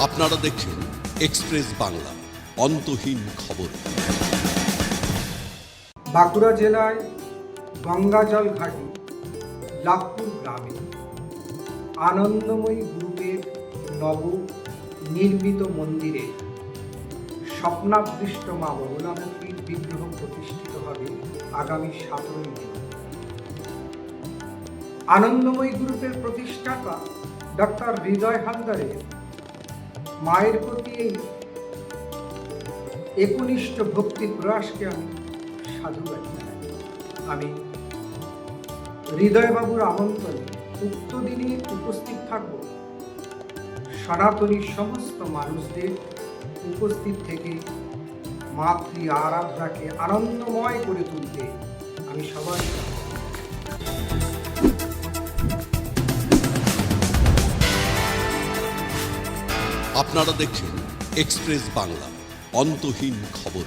আপনারা দেখছেন এক্সপ্রেস বাংলা, অন্তহীন খবর। বাঁকুড়া জেলায় গঙ্গাজল ঘাটি লাভপুর গ্রামে আনন্দময়ী গ্রুপের নব নির্মিত মন্দিরে স্বপ্নাদৃষ্ট মা বগলামুখীর বিগ্রহ প্রতিষ্ঠিত হবে আগামী 17 মে। আনন্দময়ী গ্রুপের প্রতিষ্ঠাতা ডক্টর হৃদয় হালদারের মায়ের প্রতি এই একনিষ্ঠ ভক্তি প্রয়াসকে আমি সাধুবাদ জানাই। আমি হৃদয়বাবুর আমন্ত্রণে উক্ত দিনে উপস্থিত থাকব। সনাতনী সমস্ত মানুষদের উপস্থিত থেকে মাতৃ আরাধনাকে আনন্দময় করে তুলতে আমি সবাই আপনারা দেখছেন এক্সপ্রেস বাংলা, অন্তহীন খবর।